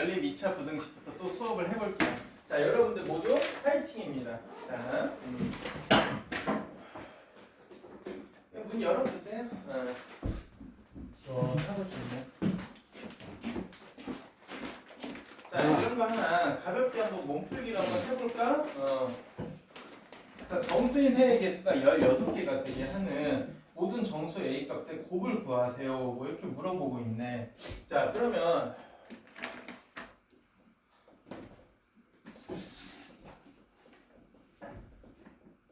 연립 2차 부등식부터 또 수업을 해볼게요. 자, 여러분들 모두 파이팅입니다. 자, 문 열어주세요. 시원하고 좋네. 자, 이런 거 하나 가볍게 한번 몸풀기를 한번 해볼까? 자, 정수인 해의 개수가 16개가 되게 하는 모든 정수 A 값의 곱을 구하세요. 뭐 이렇게 물어보고 있네. 자, 그러면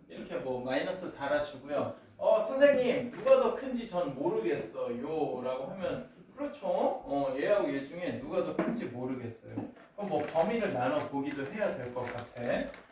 이렇게 뭐 마이너스 달아주고요. 선생님 누가 더 큰지 전 모르겠어요 라고 하면 그렇죠. 얘하고 얘 중에 누가 더 큰지 모르겠어요. 그럼 뭐 범위를 나눠 보기도 해야 될 것 같아.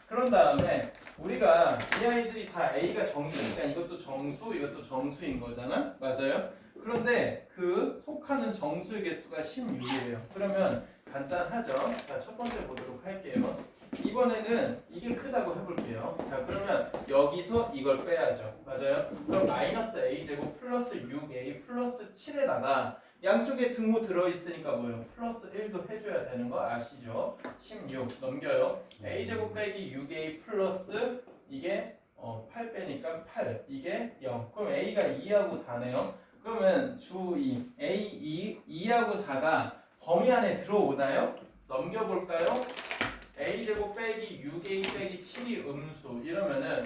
그런 다음에 우리가 이 아이들이 다 A가 정수니까 이것도 정수, 이것도 정수인 거잖아. 맞아요? 그런데 그 속하는 정수의 개수가 16이에요. 그러면 간단하죠. 자, 첫 번째 보도록 할게요. 이번에는 이게 크다고 해볼게요. 자, 그러면 여기서 이걸 빼야죠. 맞아요? 그럼 마이너스 a제곱 플러스 6a 플러스 7에다가 양쪽에 등호 들어있으니까 뭐예요? 플러스 1도 해줘야 되는 거 아시죠? 16 넘겨요. a제곱 빼기 6a 플러스 이게 8 빼니까 8 이게 0. 그럼 a가 2하고 4네요. 그러면 주 2 a 2하고 4가 범위 안에 들어오나요? 넘겨볼까요? a제곱 빼기 6a 빼기 7이 음수 이러면은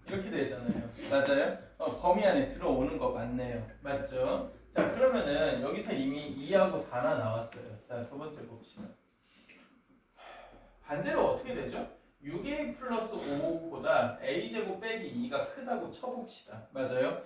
이렇게 되잖아요. 맞아요? 범위 안에 들어오는 거 맞네요. 맞죠? 자, 그러면은 여기서 이미 2하고 4나 나왔어요. 자, 두 번째 봅시다. 반대로 어떻게 되죠? 6a 플러스 5보다 a제곱 빼기 2가 크다고 쳐봅시다. 맞아요?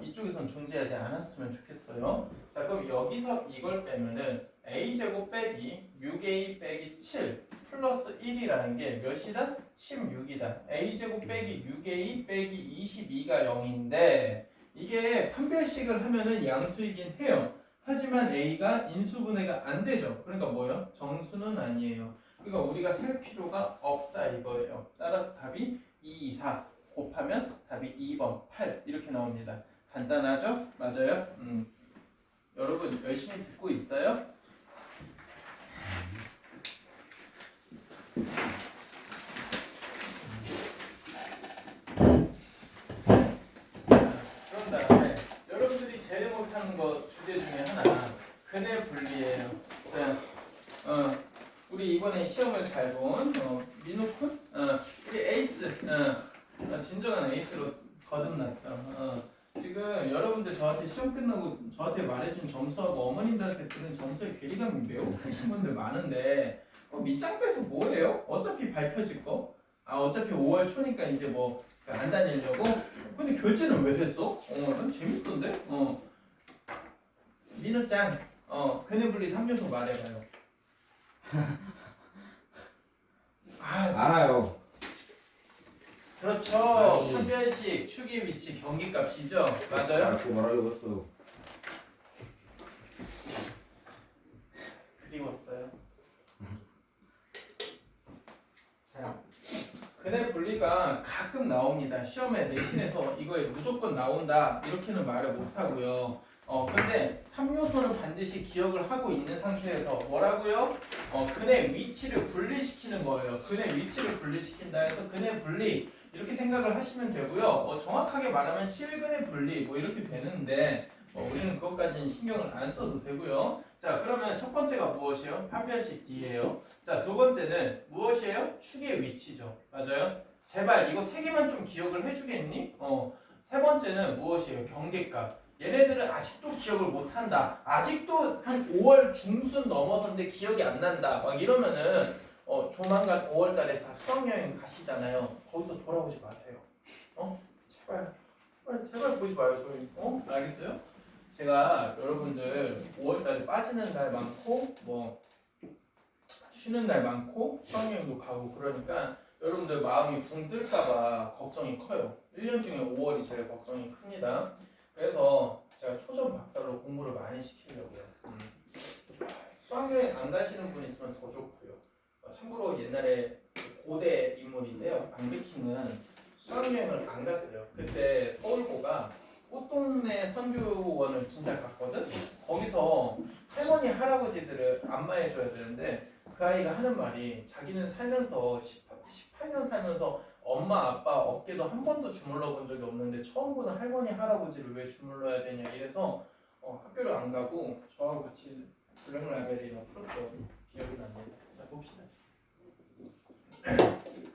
이쪽에선 존재하지 않았으면 좋겠어요. 자, 그럼 여기서 이걸 빼면은 a제곱 빼기 6a 빼기 7 플러스 1이라는 게 몇이다? 16이다. a제곱 빼기 6a 빼기 22가 0인데 이게 판별식을 하면은 양수이긴 해요. 하지만 a가 인수분해가 안 되죠. 그러니까 뭐예요? 정수는 아니에요. 그러니까 우리가 살 필요가 없다 이거예요. 따라서 답이 2, 2, 4 곱하면 답이 2번 8 이렇게 나옵니다. 간단하죠? 맞아요? 여러분 열심히 듣고 있어요? 그런 다음에 여러분들이 제일 못하는 거 주제 중에 하나 근해 분리예요. 자, 우리 이번에 시험을 잘 본 민호쿤? 우리 에이스 진정한 에이스로 거듭났죠. 지금 여러분들 저한테 시험 끝나고 저한테 말해준 점수하고 어머님들한테 들은 점수의 괴리감이 매우 크신 분들 많은데 밑장 빼서 뭐예요? 어차피 밝혀질 거? 어차피 5월 초니까 이제 뭐 안 다니려고? 근데 결제는 왜 했어? 난 재밌던데? 민호짱 근해 분리 3요소 말해봐요. 알아요. 그렇죠. 판별식, 축의 위치, 경기값이죠. 맞아요? 알고 말하려고 했어. 그리웠어요. 자, 근해 분리가 가끔 나옵니다. 시험에 내신에서 이거에 무조건 나온다 이렇게는 말을 못하고요. 근데 3요소는 반드시 기억을 하고 있는 상태에서 뭐라고요? 근의 위치를 분리시키는 거예요. 근의 위치를 분리시킨다 해서 근의 분리 이렇게 생각을 하시면 되고요. 정확하게 말하면 실근의 분리 뭐 이렇게 되는데 우리는 그것까지는 신경을 안 써도 되고요. 자, 그러면 첫 번째가 무엇이에요? 판별식 D예요. 자, 두 번째는 무엇이에요? 축의 위치죠. 맞아요? 제발 이거 세 개만 좀 기억을 해주겠니? 세 번째는 무엇이에요? 경계값. 얘네들은 아직도 기억을 못한다. 아직도 한 5월 중순 넘어서인데 기억이 안 난다. 막 이러면은 조만간 5월 달에 다 수학여행 가시잖아요. 거기서 돌아오지 마세요. 제발 보지 마요. 저희. 알겠어요? 제가 여러분들 5월 달에 빠지는 날 많고 뭐 쉬는 날 많고 수학여행도 가고 그러니까 여러분들 마음이 붕 뜰까봐 걱정이 커요. 1년 중에 5월이 제일 걱정이 큽니다. 그래서 제가 초전 박사로 공부를 많이 시키려고요. 수학여행 안 가시는 분 있으면 더 좋고요. 참고로 옛날에 고대 인물인데요. 앙리킹은 수학여행을 안 갔어요. 그때 서울고가 꽃동네 선교원을 진짜 갔거든. 거기서 할머니 할아버지들을 안마해줘야 되는데 그 아이가 하는 말이 자기는 살면서 18년 살면서 엄마 아빠 어깨도 한 번도 주물러 본 적이 없는데 처음 보는 할머니 할아버지를 왜 주물러야 되냐 이래서 학교를 안 가고 저하고 같이 블랙라벨이나 풀었던 기억이 납니다. 자 봅시다.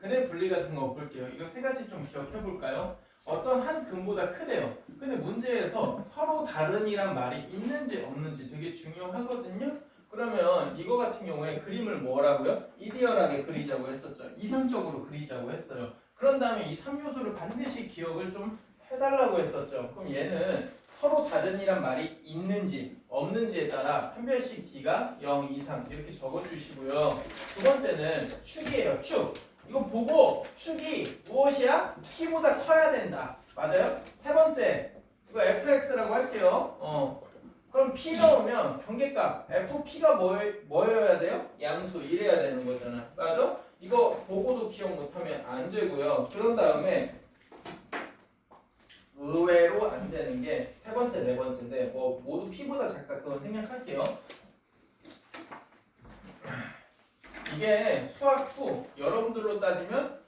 근의 분리 같은 거 볼게요. 이거 세 가지 좀 기억해 볼까요? 어떤 한 근보다 크대요. 근데 문제에서 서로 다른이란 말이 있는지 없는지 되게 중요하거든요. 그러면 이거 같은 경우에 그림을 뭐라고요? 이디얼하게 그리자고 했었죠. 이상적으로 그리자고 했어요. 그런 다음에 이 3요소를 반드시 기억을 좀 해달라고 했었죠. 그럼 얘는 서로 다른이란 말이 있는지 없는지에 따라 판별식 D가 0 이상 이렇게 적어주시고요. 두 번째는 축이에요. 축. 이거 보고 축이 무엇이야? P보다 커야 된다. 맞아요? 세 번째 이거 fx라고 할게요. 그럼 P 나오면 경계값 FP가 뭐여야 돼요? 양수 이래야 되는 거잖아. 맞아? 이거 보고도 기억 못하면 안 되고요. 그런 다음에 의외로 안 되는 게 세 번째, 네 번째인데 뭐 모두 P보다 작다 그건 생략할게요. 이게 수학 2 여러분들로 따지면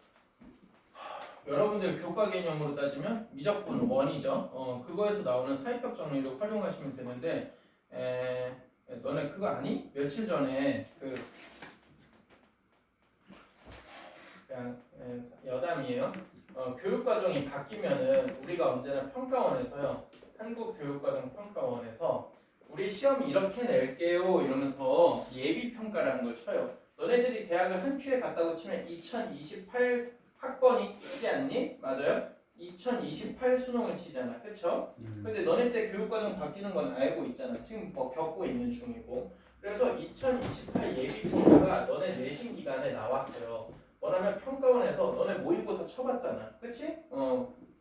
여러분들 교과 개념으로 따지면 미적분 1이죠. 그거에서 나오는 사이값 정리를 활용하시면 되는데 너네 그거 아니? 며칠 전에 그냥 여담이에요. 교육과정이 바뀌면은 우리가 언제나 평가원에서요. 한국교육과정 평가원에서 우리 시험 이렇게 낼게요 이러면서 예비평가라는 걸 쳐요. 너네들이 대학을 한 큐에 갔다고 치면 2028 학번이 치지 않니? 맞아요? 2028 수능을 치잖아. 그쵸? 근데 너네 때 교육과정 바뀌는 건 알고 있잖아. 지금 뭐 겪고 있는 중이고. 그래서 2028 예비평가가 너네 내신 기간에 나왔어요. 뭐냐면 평가원에서 너네 모의고사 쳐봤잖아. 그치?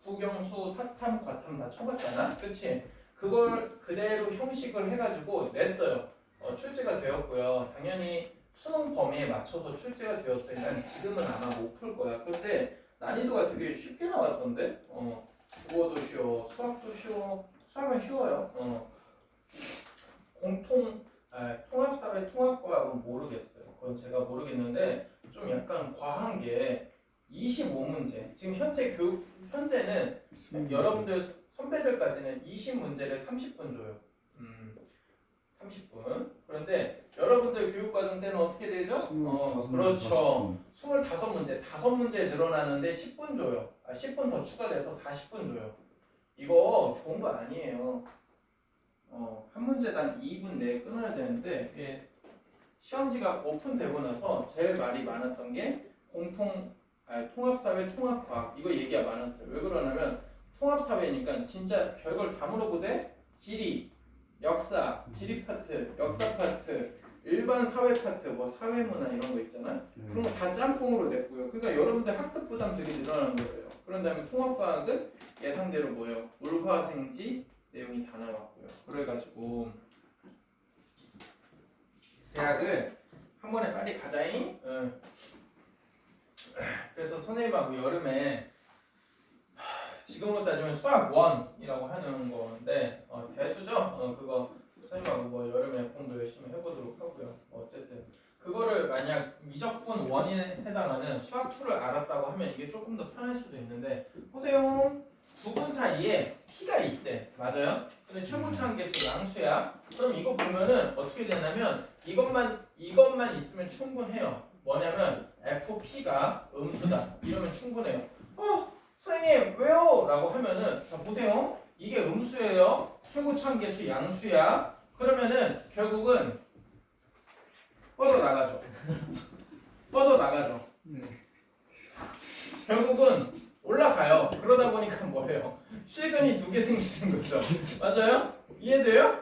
국영수, 사탐, 과탐 다 쳐봤잖아. 그치? 그걸 그대로 형식을 해가지고 냈어요. 출제가 되었고요. 당연히 수능 범위에 맞춰서 출제가 되었으니까 지금은 아마 못 풀 거야. 그런데 난이도가 되게 쉽게 나왔던데? 국어도 쉬워, 수학도 쉬워, 수학은 쉬워요. 통합사회 통합과학은 모르겠어요. 그건 제가 모르겠는데 좀 약간 과한 게 25문제. 지금 현재는 여러분들 선배들까지는 20문제를 30분 줘요. 30분. 그런데 여러분들 교육과정 때는 어떻게 되죠? 그렇죠. 25문제. 5문제 늘어나는데 10분 줘요. 10분 더 추가돼서 40분 줘요. 이거 좋은 거 아니에요. 한 문제당 2분 내에 끊어야 되는데 시험지가 오픈되고 나서 제일 말이 많았던 게 통합사회 통합과학 이거 얘기가 많았어요. 왜 그러냐면 통합사회니까 진짜 별걸 다 물어보되 지리, 역사, 지리 파트, 역사 파트, 일반 사회 파트, 뭐 사회문화 이런 거 있잖아. 그런 거 다 짬뽕으로 냈고요. 그러니까 여러분들 학습 부담 되게 늘어나는 거예요. 그런 다음에 통합과학은 예상대로 뭐예요? 물화생지 내용이 다 나왔고요. 그래가지고 대학을 한 번에 빨리 가자잉. 그래서 선생님하고 여름에 지금으로 따지면 수학 1이라고 하는 건데 대수죠. 그거 선생님하고 뭐 여름에 공부 열심히 해보도록 하고요. 어쨌든 그거를 만약 미적분 1에 해당하는 수학 2를 알았다고 하면 이게 조금 더 편할 수도 있는데 보세요. 두 분 사이에 P가 있대. 맞아요? 근데 최고차항 개수 양수야. 그럼 이거 보면은 어떻게 되냐면 이것만 있으면 충분해요. 뭐냐면 FP가 음수다. 이러면 충분해요. 선생님 왜요? 라고 하면은 자 보세요. 이게 음수예요. 최고차항 개수 양수야. 그러면은 결국은 뻗어나가죠. 결국은 올라가요. 그러다 보니까 뭐예요? 실근이 2개 생기는 거죠. 맞아요? 이해돼요?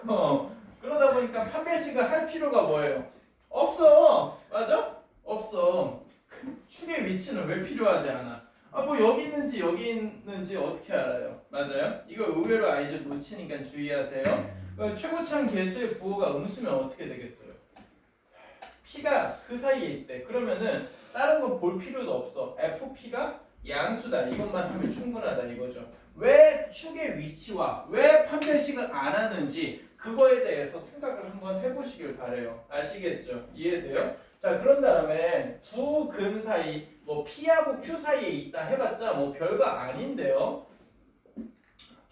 그러다 보니까 판별식을 할 필요가 뭐예요? 없어. 맞아? 없어. 축의 위치는 왜 필요하지 않아? 뭐 여기 있는지 어떻게 알아요? 맞아요? 이거 의외로 아이들 놓치니까 주의하세요. 최고차항 개수의 부호가 음수면 어떻게 되겠어요? P가 그 사이에 있대. 그러면은 다른 거 볼 필요도 없어. FP가 양수다. 이것만 하면 충분하다 이거죠. 왜 축의 위치와 왜 판별식을 안 하는지 그거에 대해서 생각을 한번 해보시길 바래요. 아시겠죠? 이해돼요? 자, 그런 다음에 두 근 사이, 뭐 P하고 Q 사이에 있다 해봤자 뭐 별거 아닌데요.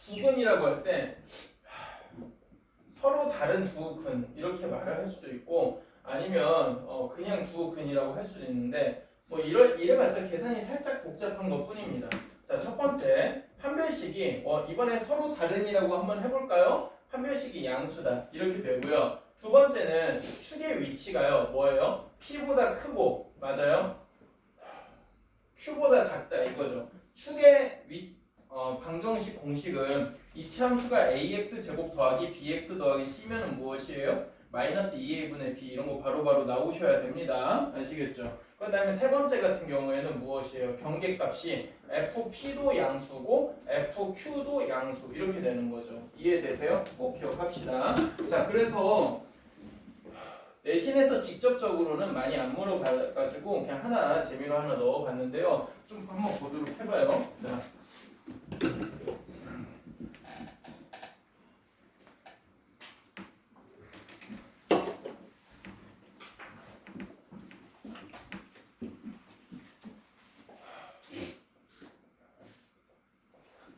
두 근이라고 할 때 서로 다른 두 근 이렇게 말을 할 수도 있고 아니면 그냥 두 근이라고 할 수도 있는데 뭐 이래봤자 계산이 살짝 복잡한 것 뿐입니다. 자, 첫 번째 판별식이 이번에 서로 다른이라고 한번 해볼까요? 판별식이 양수다 이렇게 되고요. 두 번째는 축의 위치가요 뭐예요? P보다 크고 맞아요? Q보다 작다 이거죠. 축의 방정식 공식은 이차함수가 ax 제곱 더하기 bx 더하기 c면은 무엇이에요? 마이너스 2a분의 b 이런 거 바로바로 나오셔야 됩니다. 아시겠죠? 그 다음에 세 번째 같은 경우에는 무엇이에요? 경계값이 fp도 양수고 fq도 양수 이렇게 되는 거죠. 이해되세요? 꼭 기억합시다. 자, 그래서 내신에서 직접적으로는 많이 안 물어봐가지고 그냥 하나 재미로 하나 넣어봤는데요. 좀 한번 보도록 해봐요. 자.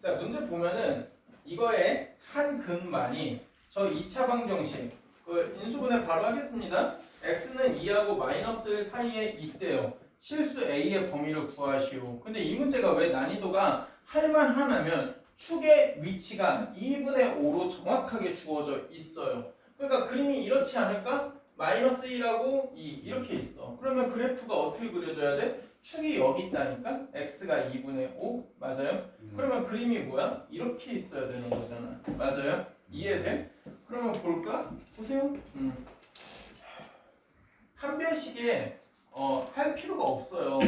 자, 문제 보면은 이거의 한 근만이 저 2차 방정식 그 인수분해 바로 하겠습니다. x는 2하고 마이너스 사이에 있대요. 실수 a의 범위를 구하시오. 근데 이 문제가 왜 난이도가 할만하냐면 축의 위치가 2분의 5로 정확하게 주어져 있어요. 그러니까 그림이 이렇지 않을까? 마이너스 1하고 2 이렇게 있어. 그러면 그래프가 어떻게 그려져야 돼? 축이 여기 있다니까? x가 2분의 5 맞아요? 그러면 그림이 뭐야? 이렇게 있어야 되는 거잖아. 맞아요? 이해돼? 그러면 볼까? 보세요. 판별식에 할 필요가 없어요.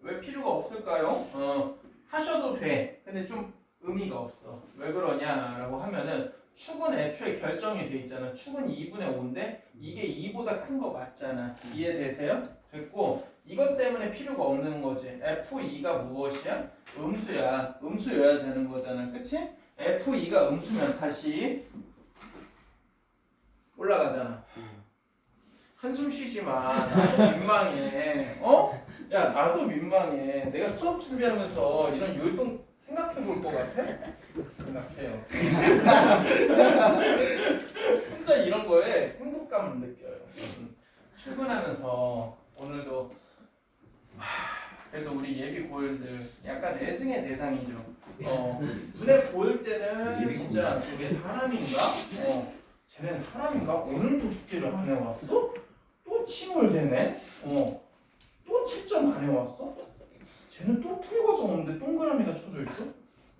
왜 필요가 없을까요? 하셔도 돼. 근데 좀 의미가 없어. 왜 그러냐라고 하면은 축은 애초에 결정이 돼 있잖아. 축은 2분의 5인데 이게 2보다 큰 거 맞잖아. 이해되세요? 됐고 이것 때문에 필요가 없는 거지. F2가 무엇이야? 음수야. 음수여야 되는 거잖아. 그치? F2가 음수면 다시 올라가잖아. 한숨 쉬지 마. 나도 민망해. 야, 나도 민망해. 내가 수업 준비하면서 이런 율동 생각해 볼 것 같아? 생각해요. 혼자 이런 거에 행복감을 느껴요. 출근하면서 오늘도 그래도 우리 예비 고일들 약간 애증의 대상이죠. 눈에 보일 때는 진짜 저게 사람인가? 쟤는 사람인가? 오늘도 숙제를 안 해왔어? 또 침울대네? 또 채점 안 해왔어? 쟤는 또 풀이과정 없는데 동그라미가 쳐져 있어?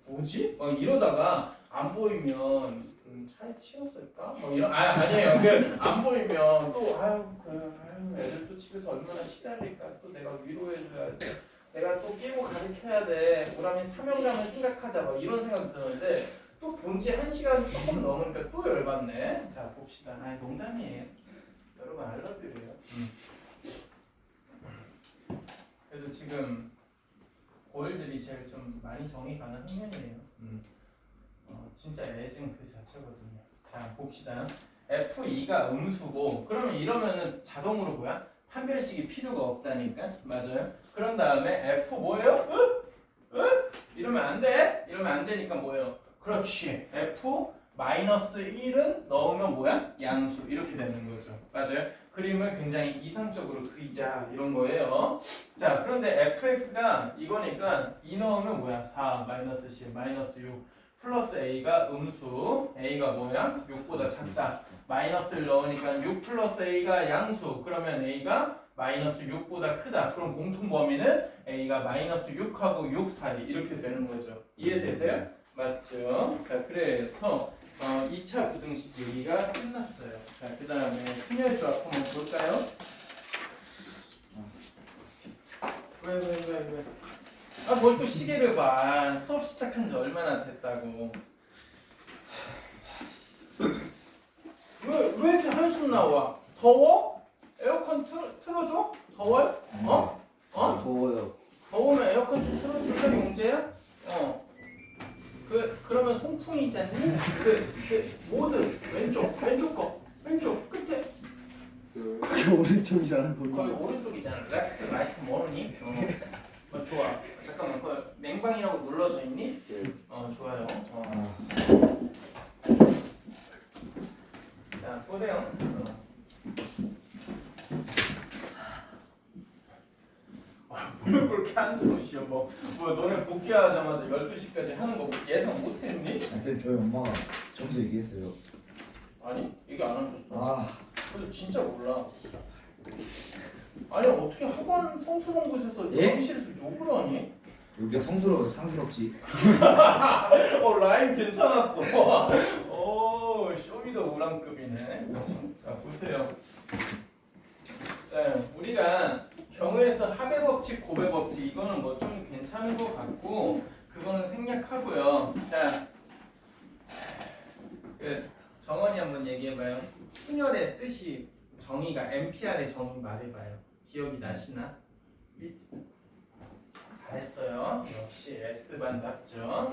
뭐지? 이러다가 안 보이면 차에 치였을까? 아니에요. 안 보이면 또 애들 또 집에서 얼마나 시달릴까? 또 내가 위로해줘야지. 내가 또 끼고 가르쳐야 돼. 보람이 사명감을 생각하자. 이런 생각 드는데 또 본지 1시간 조금 넘으니까 또 열받네. 자, 봅시다. 농담이에요. 여러분 알러뷰래요. 그래도 지금 고일들이 제일 좀 많이 정이 가는 학년이에요. 진짜 애증 그 자체거든요. 자, 봅시다. F2가 음수고 그러면 이러면은 자동으로 뭐야? 판별식이 필요가 없다니까? 맞아요? 그런 다음에 F 뭐예요? 이러면 안 돼? 이러면 안 되니까 뭐예요? 그렇지. F 마이너스 1은 넣으면 뭐야? 양수 이렇게 되는 거죠. 맞아요? 그림을 굉장히 이상적으로 그리자 이런 거예요. 자, 그런데 fx가 이거니까 2 넣으면 뭐야? 4 마이너스 10 마이너스 6 플러스 a가 음수 a가 뭐야? 6보다 작다. 마이너스를 넣으니까 6 플러스 a가 양수. 그러면 a가 마이너스 6보다 크다. 그럼 공통 범위는 a가 마이너스 6하고 6 사이 이렇게 되는 거죠. 이해되세요? 맞죠? 자, 그래서 2차 부등식 얘기가 끝났어요. 자, 그 다음에 순열조합 한번 볼까요? 왜? 뭘 또 시계를 봐. 수업 시작한 지 얼마나 됐다고. 왜 이렇게 한숨 나와? 더워? 에어컨 틀어줘? 더워요? 더워요. 더우면 에어컨 좀 틀어줄까 용재야? 그러면 송풍이지 않니? 모드 왼쪽 거 왼쪽 끝에 그게 오른쪽이잖아 거기. 거기 오른쪽이잖아. 레프트 라이트 모르니? 좋아. 잠깐만 그 냉방이라고 눌러져 있니? 네. 좋아요. 아, 자 보세요. 뭘 그렇게 한숨을 쉬어? 뭐 너네 복귀하자마자 12시까지 하는 거 예상 못했니? 선생님 저희 엄마가 점수 얘기했어요. 아니 얘기 안 하셨어. 아, 그래도 진짜 몰라. 아니 어떻게 학원 성스러운 곳에서 예? 영실에서 욕을 하니? 여기가 성스러워 상스럽지. 라임 괜찮았어. 쇼미더 우랑급이네. 자 보세요. 자 우리가 경우에서 합의 법칙, 고배 법칙 이거는 뭐 좀 괜찮은 것 같고 그거는 생략하고요. 자, 정원이 한번 얘기해봐요. 순열의 뜻이 정의가 MPR의 정의 말해봐요. 기억이 나시나? 잘했어요. 역시 S반답죠.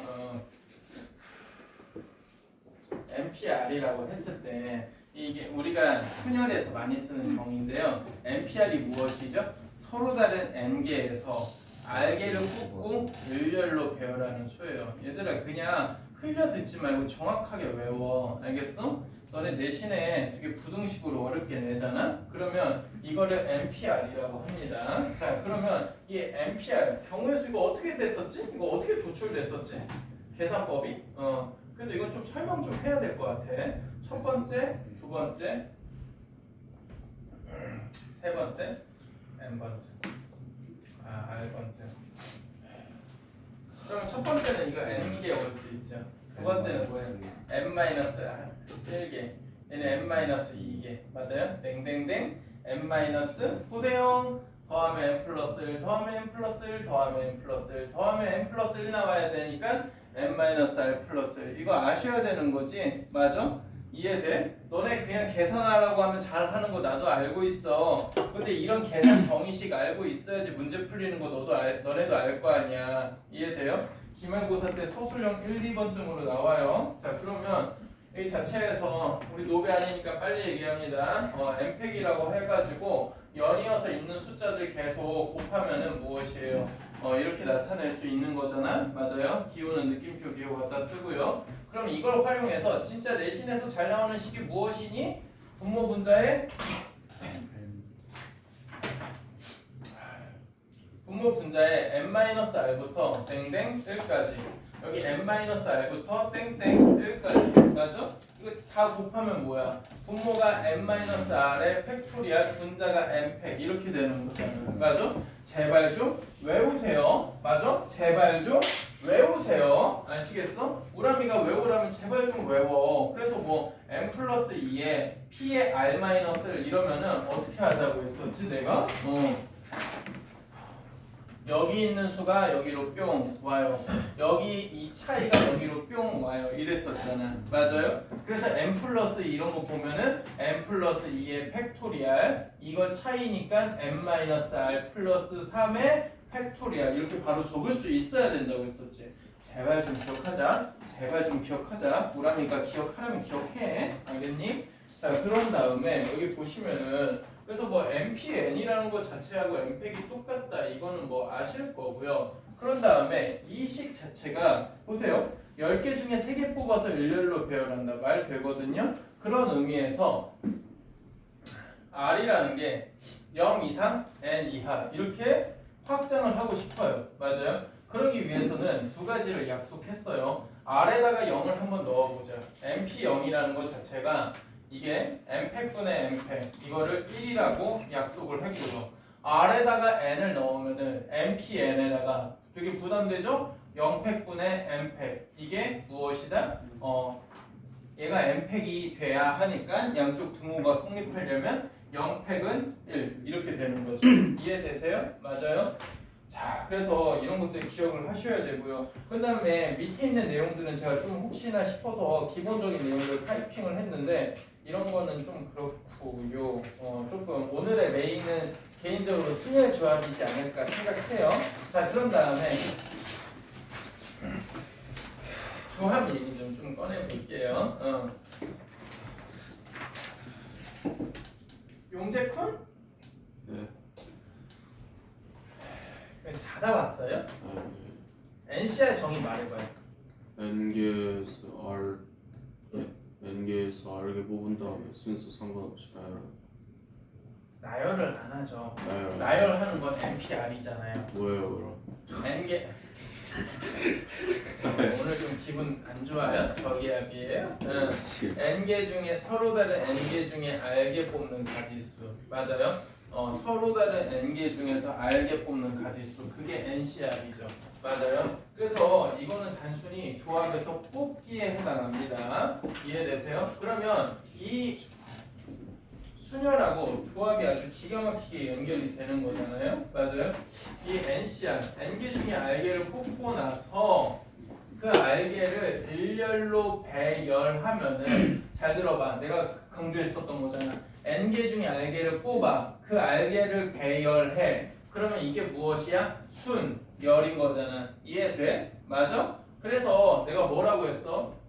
MPR이라고 했을 때 이게 우리가 순열에서 많이 쓰는 정의인데요. MPR이 무엇이죠? 서로 다른 n개에서 r개를 꽂고 일렬로 배열하는 수예요. 얘들아 그냥 흘려 듣지 말고 정확하게 외워. 알겠어? 너네 내신에 되게 부등식으로 어렵게 내잖아? 그러면 이거를 MPR이라고 합니다. 자 그러면 이 MPR 경우에서 이거 어떻게 됐었지? 이거 어떻게 도출됐었지? 계산법이? 근데 이건 좀 설명 좀 해야 될 것 같아. 첫 번째, 두 번째, 세 번째, n번째, r번째. 그러면 첫 번째는 이거 n개 올 수 있죠. 두 번째는 뭐예요? n-1개. 얘는 n-2개. 맞아요? 땡땡땡 n- 보세요. 더하면 n 플러스 1, 더하면 n 플러스 1, 더하면 n 플러스 1, 더하면 n 플러스 1 나와야 되니까 n-r 플러스 1. 이거 아셔야 되는 거지? 맞아? 이해돼? 너네 그냥 계산하라고 하면 잘 하는 거 나도 알고 있어. 근데 이런 계산 정의식 알고 있어야지 문제 풀리는 거 너네도 알 거 아니야. 이해돼요? 기말고사 때 서술형 1, 2번쯤으로 나와요. 자 그러면 이 자체에서 우리 노베 아니니까 빨리 얘기합니다. mpeg이라고 해가지고 연이어서 있는 숫자들 계속 곱하면은 무엇이에요? 이렇게 나타낼 수 있는 거잖아. 맞아요? 기호는 느낌표 기호 갖다 쓰고요. 그럼 이걸 활용해서 진짜 내신에서 잘 나오는 식이 무엇이니? 분모 분자의 n-r부터 땡땡 1까지 여기 n-r부터 땡땡 1까지 맞죠? 이거 다 곱하면 뭐야? 분모가 n-r의 팩토리얼 분자가 n팩 이렇게 되는 거잖아. 맞죠? 제발 좀 외우세요. 맞죠? 제발 좀 외우세요. 아시겠어? 우람이가 외우라면 제발 좀 외워. 그래서 뭐 n 플러스 2에 p의 r-를 이러면은 어떻게 하자고 했었지 내가? 여기 있는 수가 여기로 뿅 와요. 여기 이 차이가 여기로 뿅 와요. 이랬었잖아. 맞아요? 그래서 n 플러스 이런 거 보면은 n 플러스 2의 팩토리얼 이거 차이니까 n-r 플러스 3의 팩토리얼 이렇게 바로 적을 수 있어야 된다고 했었지. 제발 좀 기억하자. 제발 좀 기억하자. 우람이가 기억하라면 기억해. 알겠니? 자 그런 다음에 여기 보시면은 그래서 뭐 MPN이라는 것 자체하고 MPEG이 똑같다 이거는 뭐 아실 거고요. 그런 다음에 이 식 자체가 보세요. 10개 중에 3개 뽑아서 일렬로 배열한다 말 되거든요. 그런 의미에서 R이라는 게 0 이상 N 이하 이렇게 확장을 하고 싶어요. 맞아요? 그러기 위해서는 두 가지를 약속했어요. R에다가 0을 한번 넣어보자. MP0이라는 것 자체가 이게 n팩분의 n팩 이거를 1이라고 약속을 했고요. R에다가 n을 넣으면은 npn에다가 되게 부담되죠? 0팩분의 n팩 이게 무엇이다? 얘가 n팩이 돼야 하니까 양쪽 등호가 성립하려면 0팩은 1 이렇게 되는 거죠. 이해되세요? 맞아요? 자, 그래서 이런 것들 기억을 하셔야 되고요. 그 다음에 밑에 있는 내용들은 제가 좀 혹시나 싶어서 기본적인 내용들 타이핑을 했는데 이런 거는 좀 그렇고요. 조금 오늘의 메인은 개인적으로 순열 조합이지 않을까 생각해요. 자, 그런 다음에 조합 얘기 좀 꺼내 볼게요. 용재쿤? 네. 자다 왔어요? 아, NCR 정의 말해봐요. 네. N개에서 R N개에서 R개 뽑은 다음에 순서 상관없이 나열을 안 하죠. 나열. 나열하는 건 NPR이잖아요. 뭐예요 그럼? N개 오늘 좀 기분 안 좋아요? 저기압이에요? 응. N개 중에 서로 다른 N개 중에 R개 뽑는 가지수 맞아요? 서로 다른 N개 중에서 R개 뽑는 가지수 그게 NCR이죠. 맞아요? 그래서 이거는 단순히 조합에서 뽑기에 해당합니다. 이해되세요? 그러면 이 순열하고 조합이 아주 기가 막히게 연결이 되는 거잖아요. 맞아요? 이 NCR, N개 중에 R개를 뽑고 나서 그 R개를 일렬로 배열하면은 잘 들어봐. 내가 강조했었던 거잖아. N개 중에 R개를 뽑아. 그 R개를 배열해. 그러면 이게 무엇이야? 순열인 거잖아. 이해돼? 맞아? 그래서 내가 뭐라고 했어?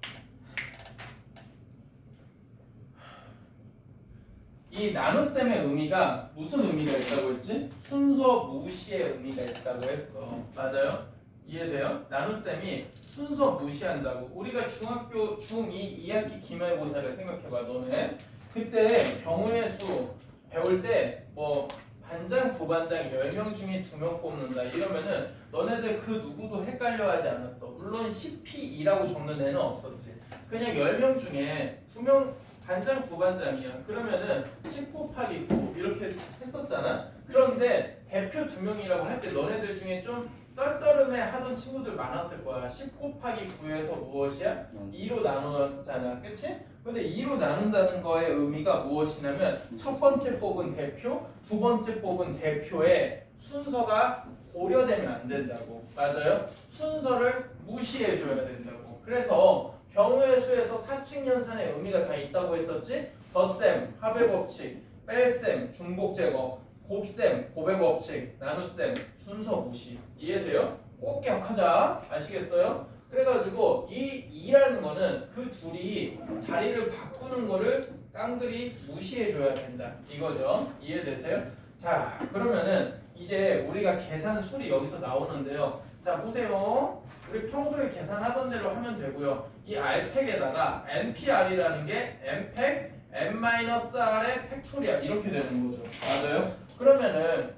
이 나눗셈의 의미가 무슨 의미가 있다고 했지? 순서 무시의 의미가 있다고 했어. 맞아요? 이해돼요? 나눗셈이 순서 무시한다고. 우리가 중학교 중2 2학기 기말고사를 생각해봐. 너네 그때 경우의 수 배울 때 뭐 반장, 부반장 10명 중에 2명 뽑는다 이러면은 너네들 그 누구도 헷갈려하지 않았어. 물론 10P2라고 적는 애는 없었지. 그냥 10명 중에 2명 반장, 부반장이야. 그러면은 10 곱하기 9 이렇게 했었잖아. 그런데 대표 2명이라고 할 때 너네들 중에 좀 떨떠름해 하던 친구들 많았을 거야. 10 곱하기 9에서 무엇이야? 2로 나누었잖아. 그치? 근데 2로 나눈다는 거의 의미가 무엇이냐면 첫 번째 뽑은 대표, 두 번째 뽑은 대표의 순서가 고려되면 안 된다고. 맞아요? 순서를 무시해 줘야 된다고. 그래서 경우의 수에서 사칙 연산의 의미가 다 있다고 했었지? 덧셈, 합의 법칙, 뺄셈, 중복 제거, 곱셈, 곱의 법칙, 나눗셈, 순서 무시. 이해돼요? 꼭 기억하자. 아시겠어요? 그래가지고 이 2라는 거는 그 둘이 자리를 바꾸는 거를 깡들이 무시해줘야 된다. 이거죠. 이해되세요? 자, 그러면은 이제 우리가 계산술이 여기서 나오는데요. 자, 보세요. 우리 평소에 계산하던 대로 하면 되고요. 이 R팩에다가 NPR이라는 게 N팩 N-R의 팩토리얼 이렇게 되는 거죠. 맞아요? 그러면은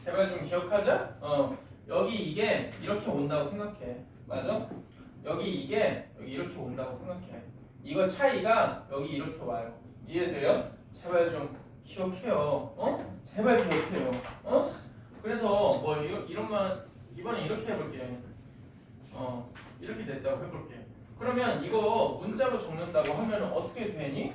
제발 좀 기억하자. 여기 이게 이렇게 온다고 생각해. 맞아? 여기 이게 여기 이렇게 온다고 생각해. 이거 차이가 여기 이렇게 와요. 이해돼요? 제발 좀 기억해요. 제발 기억해요. 그래서 뭐 이런만 이번에 이렇게 해볼게. 이렇게 됐다고 해볼게. 그러면 이거 문자로 적는다고 하면 어떻게 되니?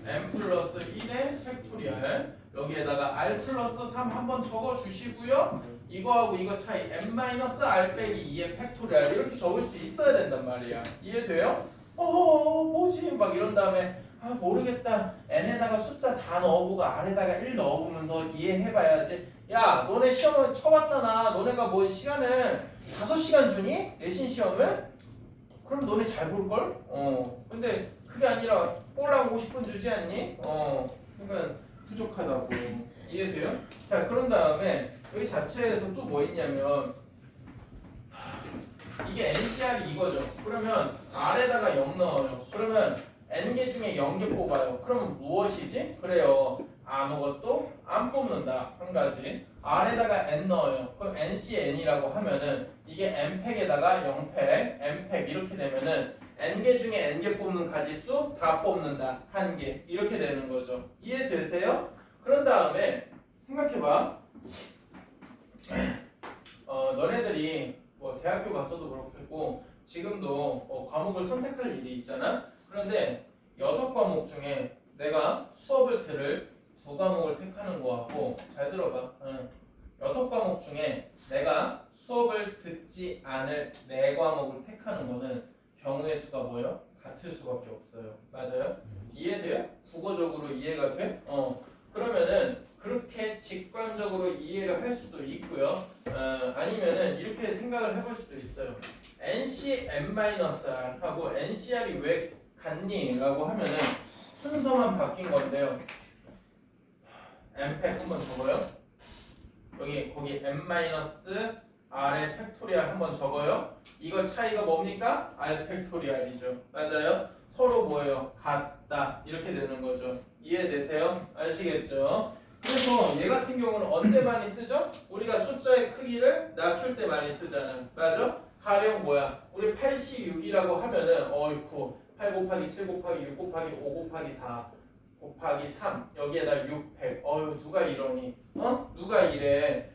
n 플러스 1의 팩토리얼 여기에다가 r 플러스 3 한번 적어주시고요. 이거하고 이거 차이 n 마이너스 r 빼기 2의 팩토리얼 이렇게 적을 수 있어야 된단 말이야. 이해돼요? 뭐지? 막 이런 다음에 모르겠다. n에다가 숫자 4 넣어보고 r에다가 1 넣어보면서 이해해봐야지. 야, 너네 시험을 쳐봤잖아. 너네가 뭐 시간을 5시간 주니? 내신 시험을? 그럼 너네 잘 볼걸? 근데 그게 아니라 꼴랑 50분 주지 않니? 그러니까 부족하다고. 이해돼요? 자, 그런 다음에 여기 자체에서 또 뭐 있냐면 이게 NCR이 이거죠. 그러면 R에다가 0 넣어요. 그러면 N개 중에 0개 뽑아요. 그러면 무엇이지? 그래요. 아무것도 안 뽑는다. 한 가지. R에다가 N 넣어요. 그럼 NCN이라고 하면은 이게 N팩에다가 0팩, N팩 이렇게 되면은 N개 중에 N개 뽑는 가지수 다 뽑는다. 한 개. 이렇게 되는 거죠. 이해되세요? 그런 다음에 생각해봐. 너네들이 뭐 대학교 가서도 그렇겠고 지금도 과목을 선택할 일이 있잖아. 그런데 6과목 중에 내가 수업을 들을 2과목을 택하는 거하고 잘 들어봐. 6과목 중에 내가 수업을 듣지 않을 4과목을 택하는 거는 경우의 수가 뭐예요? 같을 수밖에 없어요. 맞아요? 이해돼요? 국어적으로 이해가 돼? 그러면은 그렇게 직관적으로 이해를 할 수도 있고요. 아니면은 이렇게 생각을 해볼 수도 있어요. NCn-R하고 NCR이 왜 같니? 라고 하면은 순서만 바뀐 건데요. n팩 한번 적어요. 거기 n-r의 팩토리얼 한번 적어요. 이거 차이가 뭡니까? r 팩토리얼이죠. 맞아요? 서로 뭐예요? 같다. 이렇게 되는 거죠. 이해되세요? 아시겠죠? 그래서 얘 같은 경우는 언제 많이 쓰죠? 우리가 숫자의 크기를 낮출 때 많이 쓰잖아. 맞아? 가령 뭐야? 우리 86이라고 하면은 어이쿠 8 곱하기 7 곱하기 6 곱하기 5 곱하기 4 곱하기 3 여기에다 600 누가 이러니? 누가 이래?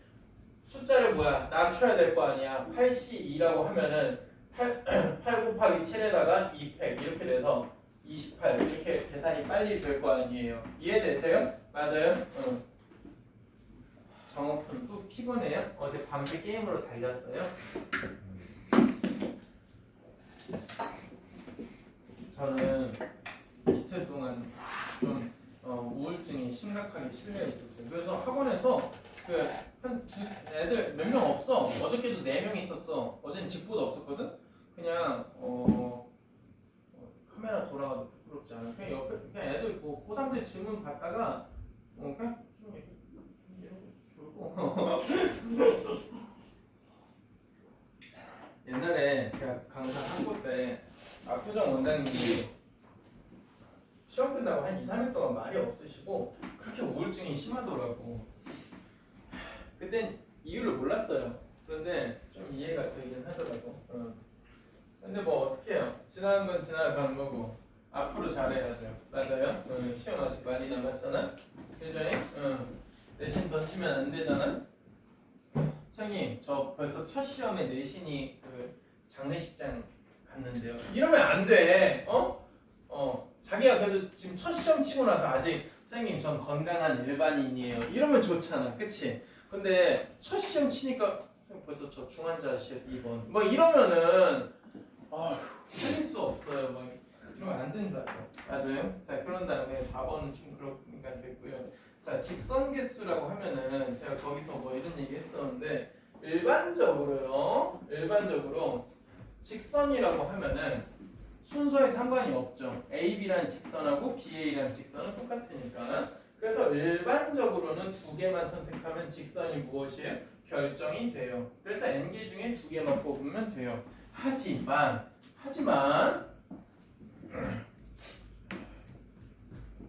숫자를 뭐야? 낮춰야 될 거 아니야. 82라고 하면은 8 곱하기 7에다가 200 이렇게 돼서 28 이렇게 계산이 빨리 될 거 아니에요. 이해되세요? 맞아요? 정호푼 또 피곤해요? 어제 밤새 게임으로 달렸어요? 저는 이틀 동안 좀 우울증이 심각하게 실려 있었어요. 그래서 학원에서 애들 몇 명 없어. 어저께도 4명 있었어. 어제는 집보도 없었거든. 그냥 카메라 돌아가도 부끄럽지 않아. 그냥 옆에 그냥 애들 있고 고3들 질문 받다가 그냥 좀 이렇게 졸고. 옛날에 제가 강사 학부 때 압구정 원장님이 시험 끝나고 한 2, 3일 동안 말이 없으시고 그렇게 우울증이 심하더라고. 그땐 이유를 몰랐어요. 그런데 좀 이해가 되긴 하더라고. 근데 뭐 어떻게 해요? 지나간 건 지나간 거고 앞으로 잘해야죠. 맞아요? 시험 아직 많이 남았잖아. 그죠? 내신 던지면 안 되잖아. 선생님 저 벌써 첫 시험에 내신이 장례식장 갔는데요. 이러면 안 돼. 자기가 그래도 지금 첫 시험 치고 나서 아직 선생님 전 건강한 일반인이에요. 이러면 좋잖아. 그치? 근데 첫 시험 치니까 벌써 저 중환자실 2번 뭐 이러면은 살릴 수 없어요. 뭐 이러면 안 된다고. 맞아요? 자 그런 다음에 4번은 좀 그렇니까 됐고요. 자 직선 개수라고 하면은 제가 거기서 뭐 이런 얘기 했었는데 일반적으로 직선이라고 하면은 순서에 상관이 없죠. AB라는 직선하고 BA라는 직선은 똑같으니까. 그래서 일반적으로는 2개만 선택하면 직선이 무엇이에요? 결정이 돼요. 그래서 n개 중에 2개만 뽑으면 돼요. 하지만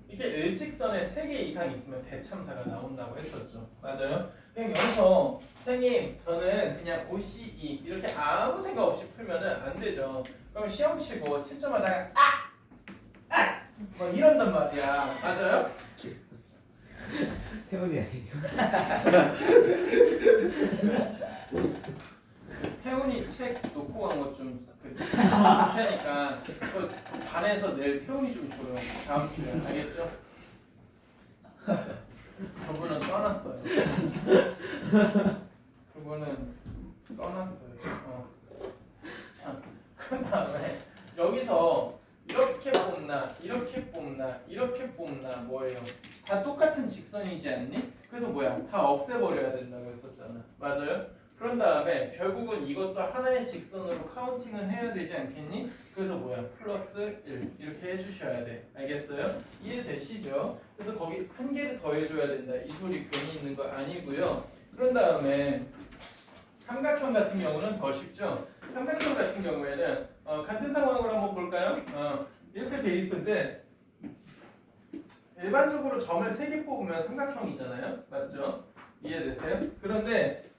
이게 일직선에 3개 이상 있으면 대참사가 나온다고 했었죠. 맞아요? 그냥 여기서 선생님 저는 그냥 OCE 이렇게 아무 생각 없이 풀면은 안 되죠. 그럼 시험 치고 채점하다가 막 이런단 말이야. 맞아요? 태연이 아니에요. 태훈이 책 놓고 간 거 좀 테니까 반에서 내일 태훈이 좀 줘요. 다음 주에 알겠죠? 저분은 떠났어요. 그분은 떠났어요. 참 그 다음에 여기서 이렇게 뽑나 뭐예요? 다 똑같은 직선이지 않니? 그래서 뭐야? 다 없애버려야 된다고 했었잖아. 맞아요? 그런 다음에 결국은 이것도 하나의 직선으로 카운팅은 해야 되지 않겠니? 그래서 뭐야? 플러스 1 이렇게 해주셔야 돼. 알겠어요? 이해되시죠? 그래서 거기 한 개를 더 해줘야 된다. 이 소리 괜히 있는 거 아니고요. 그런 다음에 삼각형 같은 경우는 더 쉽죠? 삼각형 같은 경우에는 같은 상황으로 한번 볼까요? 이렇게 돼 있을 때 일반적으로 점을 3개 뽑으면 삼각형이잖아요. 맞죠? 이해되세요? 그런데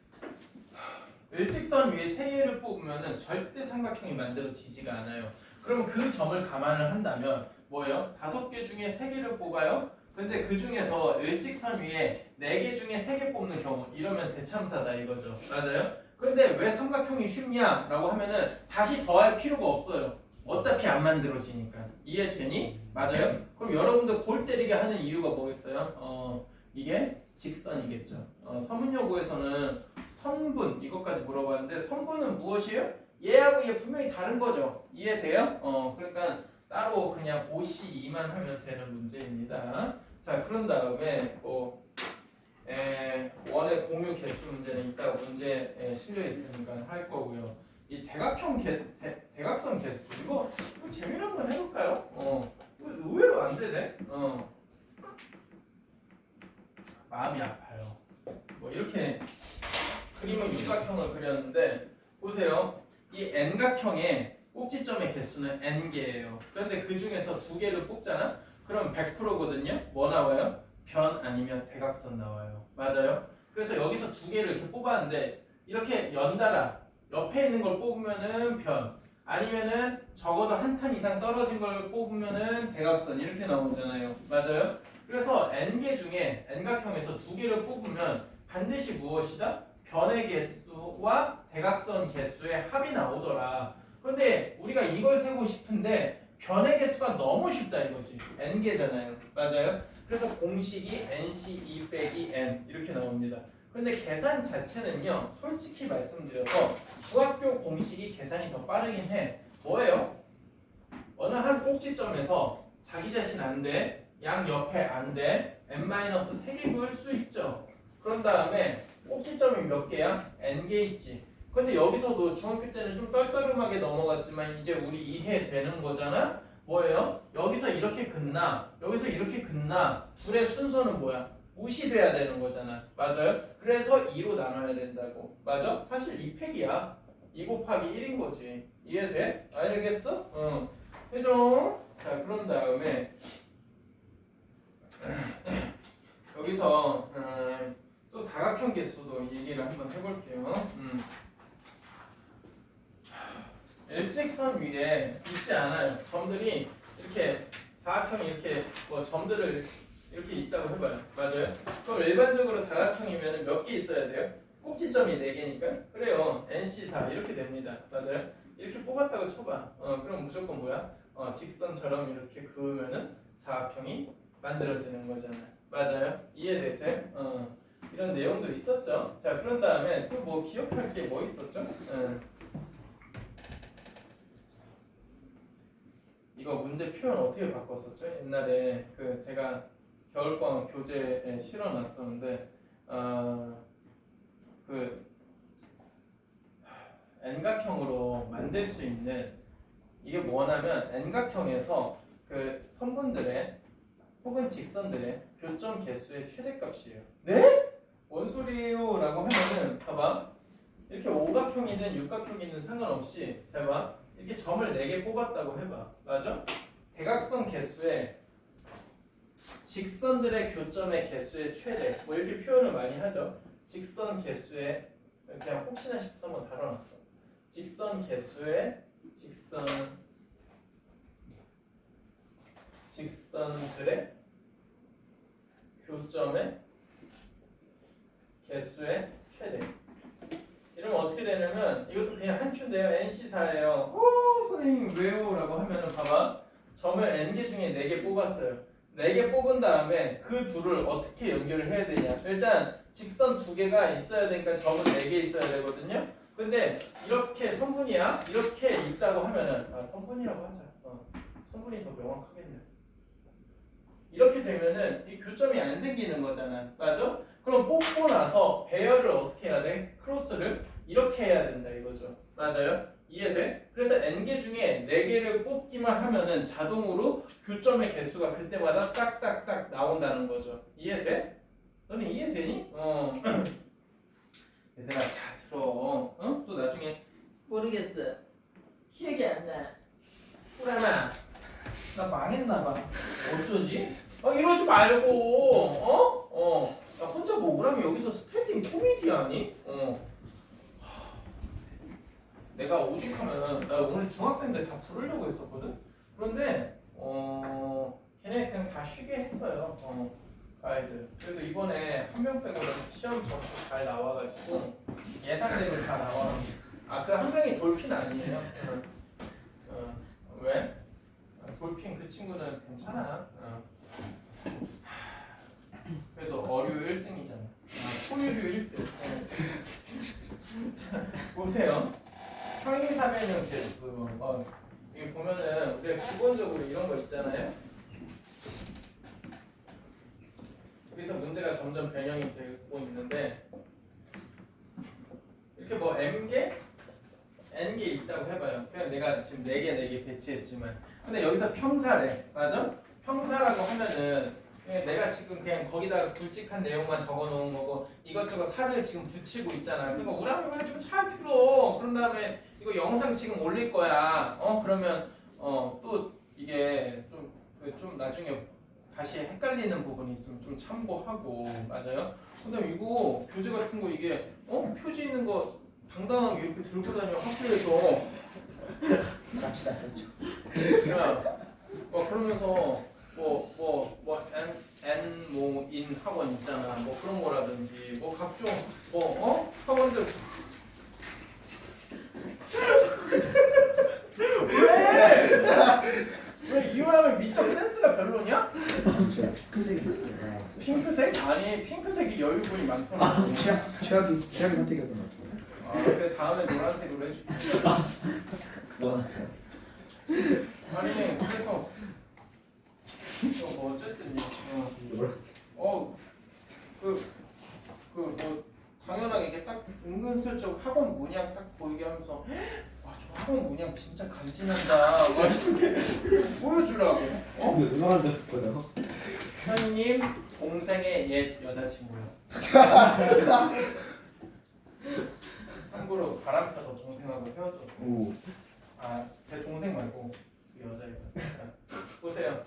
일직선 위에 3개를 뽑으면 절대 삼각형이 만들어지지가 않아요. 그럼 그 점을 감안을 한다면 뭐예요? 5개 중에 3개를 뽑아요? 근데 그 중에서 일직선 위에 4개 중에 3개 뽑는 경우 이러면 대참사다 이거죠. 맞아요? 그런데 왜 삼각형이 쉽냐? 라고 하면은 다시 더할 필요가 없어요. 어차피 안 만들어지니까. 이해되니? 맞아요? 그럼 여러분들 골 때리게 하는 이유가 뭐겠어요? 이게 직선이겠죠. 서문여고에서는 선분 이것까지 물어봤는데 선분은 무엇이에요? 얘하고 얘 분명히 다른 거죠. 이해돼요? 그러니까 따로 그냥 OC2만 하면 되는 문제입니다. 자, 그런 다음에 뭐 원의 공유 개수 문제는 이따가 문제에 실려 있으니까 할 거고요. 이 대각선 개수 이거 재미로 한번 해볼까요? 이거 의외로 안 되네. 마음이 아파요. 뭐 이렇게 그림은 육각형을 그렸는데 보세요. 이 N각형의 꼭지점의 개수는 N개예요. 그런데 그 중에서 두 개를 뽑잖아? 그럼 100%거든요. 뭐 나와요? 변 아니면 대각선 나와요. 맞아요? 그래서 여기서 두 개를 이렇게 뽑았는데 이렇게 연달아 옆에 있는 걸 뽑으면은 변 아니면은 적어도 한 칸 이상 떨어진 걸 뽑으면은 대각선 이렇게 나오잖아요. 맞아요? 그래서 N개 중에 N각형에서 두 개를 뽑으면 반드시 무엇이다? 변의 개수와 대각선 개수의 합이 나오더라. 그런데 우리가 이걸 세고 싶은데 변의 개수가 너무 쉽다 이거지. N개잖아요. 맞아요? 그래서 공식이 NC2 빼기 N 이렇게 나옵니다. 그런데 계산 자체는요. 솔직히 말씀드려서 중학교 공식이 계산이 더 빠르긴 해. 뭐예요? 어느 한 꼭지점에서 자기 자신 안 돼. 양 옆에 안 돼. n-3개 그을 수 있죠. 그런 다음에 꼭지점이 몇 개야? n개 있지. 근데 여기서도 중학교 때는 좀 떨떠름하게 넘어갔지만 이제 우리 이해되는 거잖아. 뭐예요? 여기서 이렇게 긋나 여기서 이렇게 긋나 둘의 순서는 뭐야? 무시돼야 되는 거잖아. 맞아요? 그래서 2로 나눠야 된다고. 맞아? 사실 2팩이야. 2 곱하기 1인 거지. 이해돼? 알겠어? 응. 해줘. 자, 그런 다음에 여기서 또 사각형 개수도 얘기를 한번 해볼게요. 일직선 위에 있지 않아요. 점들이 이렇게 사각형이 이렇게 뭐 점들을 이렇게 있다고 해봐요. 맞아요? 그럼 일반적으로 사각형이면 몇 개 있어야 돼요? 꼭지점이 4개니까 그래요. NC4 이렇게 됩니다. 맞아요? 이렇게 뽑았다고 쳐봐. 그럼 무조건 뭐야? 직선처럼 이렇게 그으면은 사각형이 만들어지는 거잖아요. 맞아요? 이해되세요? 이런 내용도 있었죠. 자, 그런 다음에 또 뭐 기억할 게 뭐 있었죠? 이거 문제 표현 어떻게 바꿨었죠? 옛날에 그 제가 겨울방학 교재에 실어놨었는데 그 N각형으로 만들 수 있는 이게 뭐냐면 N각형에서 그 선분들의 혹은 직선들의 교점 개수의 최대값이에요. 네? 뭔 소리예요? 라고 하면은 봐봐. 이렇게 오각형이든 육각형이든 상관없이 해봐. 이렇게 점을 4개 뽑았다고 해봐. 맞아? 대각선 개수의 직선들의 교점의 개수의 최대 뭐 이렇게 표현을 많이 하죠. 직선 개수의 그냥 혹시나 싶어서 한번 다뤄놨어. 직선 개수의 직선들의 교점의 개수의 최대. 이러면 어떻게 되냐면 이것도 그냥 한 큐인데요. NC4예요. 오 선생님 왜요? 라고 하면은 봐봐. 점을 N개 중에 4개 뽑았어요. 4개 뽑은 다음에 그 둘을 어떻게 연결을 해야 되냐. 일단 직선 2개가 있어야 되니까 점은 4개 있어야 되거든요. 근데 이렇게 선분이야. 이렇게 있다고 하면은 선분이라고 하자. 선분이 더 명확하겠네. 이렇게 되면은 이 교점이 안 생기는 거잖아. 맞아? 그럼 뽑고 나서 배열을 어떻게 해야 돼? 크로스를 이렇게 해야 된다 이거죠. 맞아요? 이해돼? 그래서 N개 중에 4개를 뽑기만 하면은 자동으로 교점의 개수가 그때마다 딱딱딱 나온다는 거죠. 이해돼? 너는 이해되니? 얘들아 잘 들어. 또 나중에 모르겠어. 기억이 안 나. 꾸라나 나 망했나봐. 어쩌지? 이러지 말고 야, 혼자 뭐 오라면 여기서 스탠딩 코미디 하니? 내가 오죽하면 나 오늘 중학생들 다 부르려고 했었거든. 그런데 걔네 그냥 다 쉬게 했어요. 아이들. 그래도 이번에 한 명 빼고는 시험 점수 잘 나와가지고 예상대로 다 나와. 그 한 명이 돌핀 아니에요? 왜? 돌핀 그 친구는 괜찮아. 그래도 어류 1등이잖아. 포유류 1등. 자, 보세요. 상위사변형 개수. 이거 여기 보면은 우리가 기본적으로 이런 거 있잖아요. 여기서 문제가 점점 변형이 되고 있는데 이렇게 뭐 m개, n개 있다고 해봐요. 그냥 내가 지금 4개 배치했지만 근데 여기서 평사래. 맞아? 평사라고 하면은 내가 지금 그냥 거기다가 굵직한 내용만 적어놓은 거고 이것저것 살을 지금 붙이고 있잖아. 그러니까 우람이 말 좀 잘 들어. 그런 다음에 이거 영상 지금 올릴 거야. 그러면 또 이게 좀 나중에 다시 헷갈리는 부분이 있으면 좀 참고하고. 맞아요? 그다음에 이거 교재 같은 거 이게 표지 있는 거 당당하게 이렇게 들고 다녀 학교에서. 같이 다쳤죠. 야, 그러면서 N 학원 있잖아. 뭐 그런 거라든지 뭐 각종 학원들 왜 이혼하면 미적 센스가 별로냐? 핑크색이 핑크색? 아니 핑크색이 여유분이 많더라. 최악의 선택이었던 것 같아요. 그래 다음에 노란색으로 해줄게. 그건 아니 그래서 뭐 어쨌든 뭐 당연하게 이게 딱 은근슬쩍 학원 문양 딱 보이게 하면서 와 저 학원 문양 진짜 간지난다 막 이렇게 보여주라고. 음악을 듣고요. 현님 동생의 옛 여자친구요. 참고로 바람 펴서 동생하고 헤어졌어요. 오. 제 동생 말고 그 여자애가. 보세요.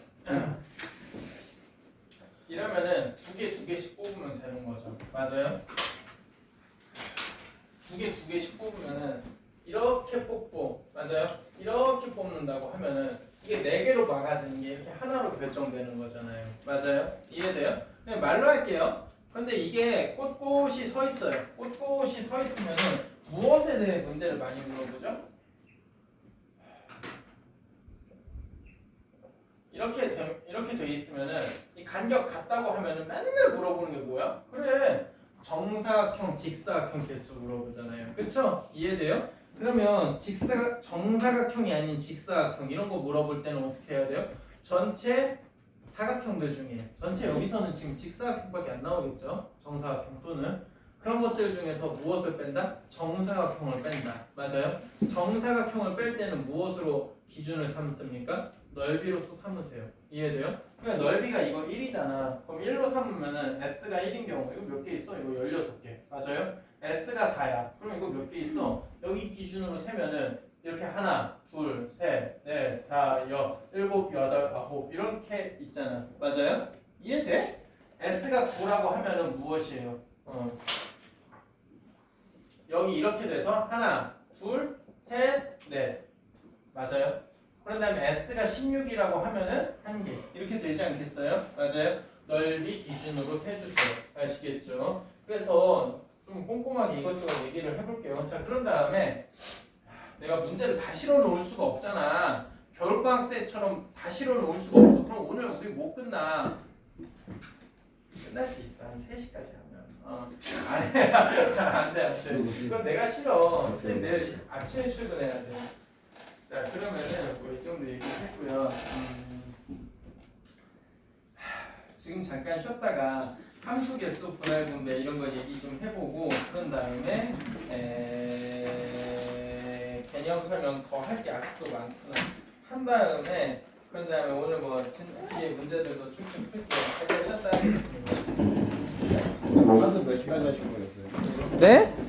이러면은 두 개씩 뽑으면 되는 거죠. 맞아요? 두 개씩 뽑으면은 이렇게 뽑고, 맞아요? 이렇게 뽑는다고 하면은 이게 4개로 막아지는 게 이렇게 하나로 결정되는 거잖아요. 맞아요? 이해돼요? 그냥 말로 할게요. 근데 이게 꼿꼿이 서 있어요. 꼿꼿이 서 있으면은 무엇에 대해 문제를 많이 물어보죠? 이렇게 돼 있으면은 이 간격 같다고 하면은 맨날 물어보는 게 뭐야? 그래 정사각형, 직사각형 개수 물어보잖아요. 그쵸? 이해돼요? 그러면 정사각형이 아닌 직사각형 이런 거 물어볼 때는 어떻게 해야 돼요? 전체 사각형들 중에 전체 여기서는 지금 직사각형밖에 안 나오겠죠? 정사각형 또는 그런 것들 중에서 무엇을 뺀다? 정사각형을 뺀다. 맞아요? 정사각형을 뺄 때는 무엇으로 기준을 삼습니까? 넓이로서 삼으세요. 이해돼요? 그러니까 넓이가 이거 1이잖아. 그럼 1로 삼으면은 S가 1인 경우 이거 몇 개 있어? 이거 16개. 맞아요? S가 4야. 그럼 이거 몇 개 있어? 여기 기준으로 세면은 이렇게 하나, 둘, 셋, 넷, 다, 일곱, 여덟, 아홉 이렇게 있잖아. 맞아요? 이해돼? S가 9라고 하면은 무엇이에요? 여기 이렇게 돼서 하나, 둘, 셋, 넷. 맞아요? 그런 다음에 S가 16이라고 하면은 1개. 이렇게 되지 않겠어요? 맞아요? 넓이 기준으로 세주세요. 아시겠죠? 그래서 좀 꼼꼼하게 이것저것 얘기를 해볼게요. 자, 그런 다음에 내가 문제를 다 실어 놓을 수가 없잖아. 겨울방학 때처럼 다 실어 놓을 수가 없어. 그럼 오늘 우리 못 끝나. 끝날 수 있어. 한 3시까지 하면. 안 돼. 그럼 내가 싫어. 선생님 내일 아침에 출근해야 돼. 자, 그러면은 뭐 이 정도 얘기했고요. 지금 잠깐 쉬었다가 함수 개수 분할 분배 이런 거 얘기 좀 해보고 그런 다음에 개념 설명 더 할 게 아직도 많구나 한 다음에 그런 다음에 오늘 뭐 뒤에 문제들도 쭉쭉 풀게요. 잠깐 쉬었다 하겠습니다. 한숨 몇 시까지 하신 거였어요? 네?